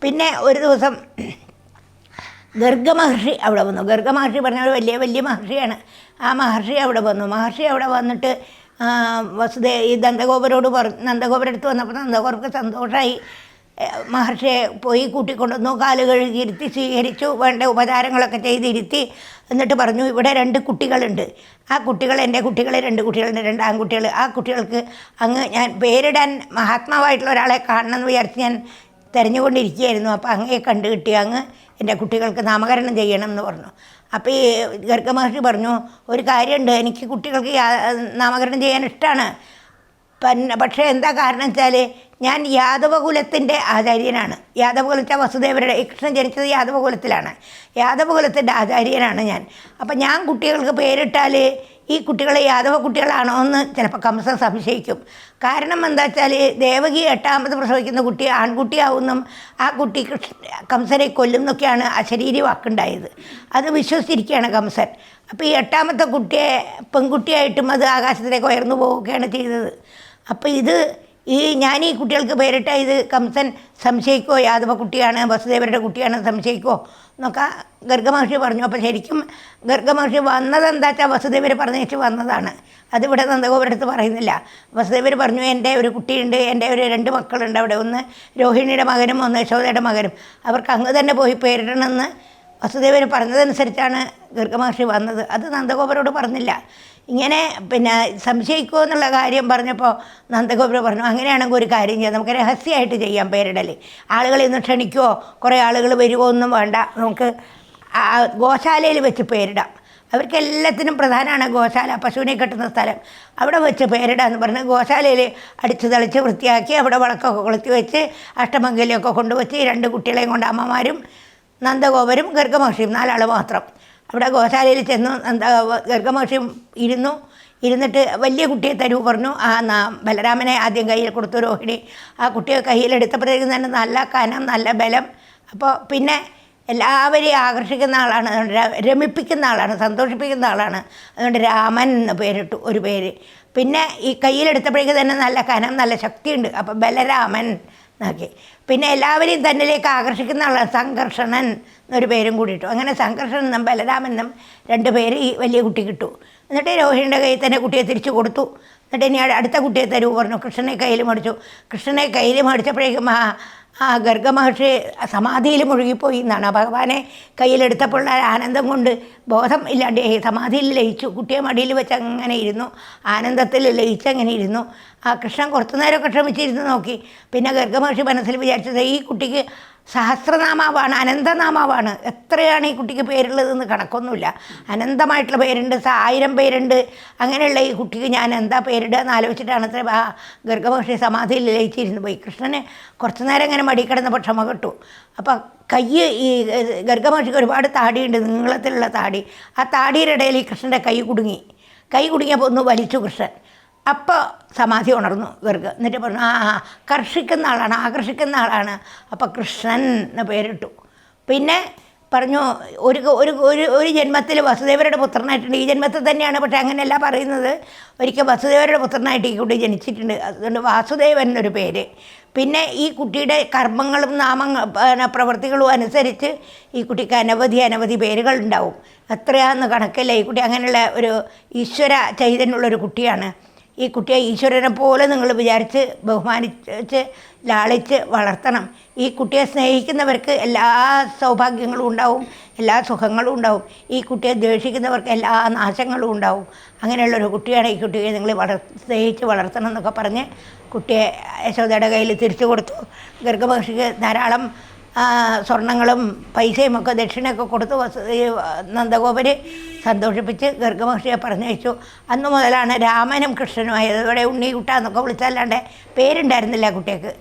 പിന്നെ ഒരു ദിവസം ഗർഗമഹർഷി അവിടെ വന്നു. ഗർഗമഹർഷി പറഞ്ഞ ഒരു വലിയ വലിയ മഹർഷിയാണ്. ആ മഹർഷി അവിടെ വന്നു. മഹർഷി അവിടെ വന്നിട്ട് ഈ നന്ദഗോപരുടെ അടുത്ത് വന്നപ്പോൾ നന്ദഗോപർക്ക് സന്തോഷമായി. മഹർഷിയെ പോയി കൂട്ടിക്കൊണ്ടുവന്നു, കാല് കഴുകിയിരുത്തി സ്വീകരിച്ചു, വേണ്ട ഉപചാരങ്ങളൊക്കെ ചെയ്തിരുത്തി. എന്നിട്ട് പറഞ്ഞു, ഇവിടെ 2 കുട്ടികളുണ്ട്. ആ കുട്ടികൾ എൻ്റെ കുട്ടികൾ, 2 കുട്ടികളുണ്ട്, 2 ആൺകുട്ടികൾ. ആ കുട്ടികൾക്ക് അങ്ങ് ഞാൻ പേരിടാൻ മഹാത്മാവായിട്ടുള്ള ഒരാളെ കാണണമെന്ന് വിചാരിച്ച് ഞാൻ തിരഞ്ഞുകൊണ്ടിരിക്കുകയായിരുന്നു. അപ്പോൾ അങ്ങയെ കണ്ടു കിട്ടി, അങ്ങ് എൻ്റെ കുട്ടികൾക്ക് നാമകരണം ചെയ്യണം എന്ന് പറഞ്ഞു. അപ്പോൾ ഈ ഗർഗമഹർഷി പറഞ്ഞു, ഒരു കാര്യമുണ്ട്, എനിക്ക് കുട്ടികൾക്ക് നാമകരണം ചെയ്യാൻ ഇഷ്ടമാണ്. പക്ഷേ എന്താ കാരണം വെച്ചാൽ ഞാൻ യാദവകുലത്തിൻ്റെ ആചാര്യനാണ്. യാദവകുലത്തെ വസുദേവരുടെ, കൃഷ്ണൻ ജനിച്ചത് യാദവകുലത്തിലാണ്. യാദവകുലത്തിൻ്റെ ആചാര്യനാണ് ഞാൻ. അപ്പം ഞാൻ കുട്ടികൾക്ക് പേരിട്ടാൽ ഈ കുട്ടികൾ യാദവ കുട്ടികളാണോ എന്ന് ചിലപ്പോൾ കംസൻ സംശയിക്കും. കാരണം എന്താ വെച്ചാൽ ദേവകി 8ാമത് പ്രസവിക്കുന്ന കുട്ടി ആൺകുട്ടിയാവുന്നും ആ കുട്ടി കംസനെ കൊല്ലും എന്നൊക്കെയാണ് അശരീരി വാക്കുണ്ടായത്. അത് വിശ്വസിച്ചിരിക്കുകയാണ് കംസൻ. അപ്പോൾ ഈ 8ാമത്തെ കുട്ടിയെ പെൺകുട്ടിയായിട്ടും അത് ആകാശത്തിലേക്ക് ഉയർന്നു പോവുകയാണ് ചെയ്തത്. അപ്പോൾ ഞാൻ ഈ കുട്ടികൾക്ക് പേരിട്ട ഇത് കംസൻ സംശയിക്കുമോ, യാദവ കുട്ടിയാണ് വസുദേവരുടെ കുട്ടിയാണ് സംശയിക്കുമോ എന്നൊക്കെ ഗർഗമഹർഷി പറഞ്ഞു. അപ്പോൾ ശരിക്കും ഗർഗമഹർഷി വന്നതെന്താ വെച്ചാൽ വസുദേവർ പറഞ്ഞേച്ച് വന്നതാണ്. അതിവിടെ നന്ദഗോപരുടെ അടുത്ത് പറയുന്നില്ല. വസുദേവർ പറഞ്ഞു, എൻ്റെ ഒരു കുട്ടിയുണ്ട്, എൻ്റെ ഒരു 2 മക്കളുണ്ട് അവിടെ, ഒന്ന് രോഹിണിയുടെ മകനും ഒന്ന് യശോദയുടെ മകനും, അവർക്ക് അങ്ങ് തന്നെ പോയി പേരിടണമെന്ന് വസുദേവർ പറഞ്ഞതനുസരിച്ചാണ് ഗർഗമഹർഷി വന്നത്. അത് നന്ദഗോപരോട് പറഞ്ഞില്ല. ഇങ്ങനെ സംശയിക്കുമോ എന്നുള്ള കാര്യം പറഞ്ഞപ്പോൾ നന്ദഗോപർ പറഞ്ഞു, അങ്ങനെയാണെങ്കിൽ ഒരു കാര്യം ചെയ്യാം, നമുക്ക് രഹസ്യമായിട്ട് ചെയ്യാം പേരിടൽ. ആളുകളെ ഇന്ന് ക്ഷണിക്കുമോ, കുറേ ആളുകൾ വരുമോ ഒന്നും വേണ്ട, നമുക്ക് ഗോശാലയിൽ വെച്ച് പേരിടാം. അവർക്ക് എല്ലാത്തിനും പ്രധാനമാണ് ഗോശാല, പശുവിനെ കെട്ടുന്ന സ്ഥലം. അവിടെ വെച്ച് പേരിടാന്ന് പറഞ്ഞ് ഗോശാലയിൽ അടിച്ച് തളിച്ച് വൃത്തിയാക്കി അവിടെ വിളക്കൊക്കെ കൊളുത്തി വെച്ച് അഷ്ടമംഗലിയൊക്കെ കൊണ്ടുവച്ച് 2 കുട്ടികളെയും കൊണ്ട് അമ്മമാരും നന്ദഗോപരും ഗർഗമഹർഷിയും 4 ആൾ മാത്രം അവിടെ ഗോശാലയിൽ ചെന്നു. ഗർഗമഹർഷിയും ഇരുന്നിട്ട് വലിയ കുട്ടിയെ തരൂ പറഞ്ഞു. ബലരാമനെ ആദ്യം കയ്യിൽ കൊടുത്തു രോഹിണി. ആ കുട്ടിയെ കയ്യിലെടുത്തപ്പോഴത്തേക്കും തന്നെ നല്ല കനം, നല്ല ബലം. അപ്പോൾ പിന്നെ എല്ലാവരെയും ആകർഷിക്കുന്ന ആളാണ്, അതുകൊണ്ട് രമിപ്പിക്കുന്ന ആളാണ്, സന്തോഷിപ്പിക്കുന്ന ആളാണ്. അതുകൊണ്ട് രാമൻ എന്ന് പേരിട്ടു ഒരു പേര്. പിന്നെ ഈ കയ്യിലെടുത്തപ്പോഴേക്ക് തന്നെ നല്ല കനം, നല്ല ശക്തിയുണ്ട്. അപ്പോൾ ബലരാമൻ എന്നാക്കി. പിന്നെ എല്ലാവരെയും തന്നിലേക്ക് ആകർഷിക്കുന്ന ആളാണ്, സംഘർഷണൻ എന്നൊരു പേരും കൂടി ഇട്ടു. അങ്ങനെ സംഘർഷണൻ എന്നും ബലരാമനും 2 പേര് ഈ വലിയ കുട്ടി കിട്ടു. എന്നിട്ട് രോഹിണിയുടെ കയ്യിൽ തന്നെ കുട്ടിയെ തിരിച്ചു കൊടുത്തു. എന്നിട്ട് ഇനി അടുത്ത കുട്ടിയെ തരൂ പറഞ്ഞു. കൃഷ്ണനെ കയ്യിൽ മേടിച്ചു. കൃഷ്ണനെ കയ്യിൽ മേടിച്ചപ്പോഴേക്കും ഗർഗമഹർഷി സമാധിയിൽ മുഴുകിപ്പോയി എന്നാണ്. ഭഗവാനെ കയ്യിലെടുത്തപ്പോഴുള്ള ആനന്ദം കൊണ്ട് ബോധം ഇല്ലാണ്ട് സമാധിയിൽ ലയിച്ചു. കുട്ടിയെ മടിയിൽ വെച്ച് അങ്ങനെ ഇരുന്നു, ആനന്ദത്തിൽ ലയിച്ചങ്ങനെ ഇരുന്നു. കൃഷ്ണൻ കുറച്ചു നേരമൊക്കെ ക്ഷമിച്ചിരുന്ന് നോക്കി. പിന്നെ ഗർഗമഹർഷി മനസ്സിൽ വിചാരിച്ചത്, ഈ കുട്ടിക്ക് സഹസ്രനാമാവാണ്, അനന്തനാമാവാണ്. എത്രയാണ് ഈ കുട്ടിക്ക് പേരുള്ളതെന്ന് കണക്കൊന്നുമില്ല. അനന്തമായിട്ടുള്ള പേരുണ്ട്, 1000 പേരുണ്ട്. അങ്ങനെയുള്ള ഈ കുട്ടിക്ക് ഞാൻ എന്താ പേരിടുക എന്ന് ആലോചിച്ചിട്ടാണ് അത്ര ഗർഗമഹർഷി സമാധിയിൽ ലയിച്ചിരുന്നു പോയി. കൃഷ്ണന് കുറച്ചു നേരം ഇങ്ങനെ മടി കിടന്നപ്പോൾ ക്ഷമ കിട്ടു. അപ്പോൾ ഈ ഗർഗമഹർഷിക്ക് ഒരുപാട് താടിയുണ്ട്, നീളത്തിലുള്ള താടി. ആ താടിയുടെ ഇടയിൽ ഈ കൃഷ്ണൻ്റെ കൈ കുടുങ്ങിയപ്പോൾ ഒന്ന് വലിച്ചു കൃഷ്ണൻ. അപ്പോൾ സമാധി ഉണർന്നു ഗർഗ. എന്നിട്ട് പറഞ്ഞു, കർഷിക്കുന്ന ആളാണ്, ആകർഷിക്കുന്ന ആളാണ്. അപ്പോൾ കൃഷ്ണൻ എന്ന് പേരിട്ടു. പിന്നെ പറഞ്ഞു, ഒരു ജന്മത്തിൽ വസുദേവരുടെ പുത്രനായിട്ടുണ്ട്. ഈ ജന്മത്തിൽ തന്നെയാണ്, പക്ഷേ അങ്ങനെയല്ല പറയുന്നത്. ഒരിക്കൽ വസുദേവരുടെ പുത്രനായിട്ട് ഈ കുട്ടി ജനിച്ചിട്ടുണ്ട്. അതുകൊണ്ട് വാസുദേവൻ എന്നൊരു പേര്. പിന്നെ ഈ കുട്ടിയുടെ കർമ്മങ്ങളും പ്രവൃത്തികളും അനുസരിച്ച് ഈ കുട്ടിക്ക് അനവധി പേരുകൾ ഉണ്ടാവും. എത്രയാണെന്ന് കണക്കില്ല. ഈ കുട്ടി അങ്ങനെയുള്ള ഒരു ഈശ്വര ചൈതന്യമുള്ളൊരു കുട്ടിയാണ്. ഈ കുട്ടിയെ ഈശ്വരനെ പോലെ നിങ്ങൾ വിചാരിച്ച് ബഹുമാനിച്ച് ലാളിച്ച് വളർത്തണം. ഈ കുട്ടിയെ സ്നേഹിക്കുന്നവർക്ക് എല്ലാ സൗഭാഗ്യങ്ങളും ഉണ്ടാവും, എല്ലാ സുഖങ്ങളും ഉണ്ടാവും. ഈ കുട്ടിയെ ദ്വേഷിക്കുന്നവർക്ക് എല്ലാ നാശങ്ങളും ഉണ്ടാവും. അങ്ങനെയുള്ളൊരു കുട്ടിയാണ് ഈ കുട്ടിയെ നിങ്ങൾ സ്നേഹിച്ച് വളർത്തണം എന്നൊക്കെ പറഞ്ഞ് കുട്ടിയെ യശോദയുടെ കയ്യിൽ തിരിച്ചു കൊടുത്തു. ഗർഗമഹർഷിക്ക് ധാരാളം സ്വർണങ്ങളും പൈസയും ഒക്കെ ദക്ഷിണയൊക്കെ കൊടുത്ത് നന്ദഗോപര് സന്തോഷിപ്പിച്ച് ഗർഗമഹർഷിയെ പറഞ്ഞയച്ചു. അന്നു മുതലാണ് രാമനും കൃഷ്ണനുമായത്. ഇവിടെ ഉണ്ണിക്കുട്ട എന്നൊക്കെ വിളിച്ചല്ലാണ്ട് പേരുണ്ടായിരുന്നില്ല കുട്ടിക്ക്.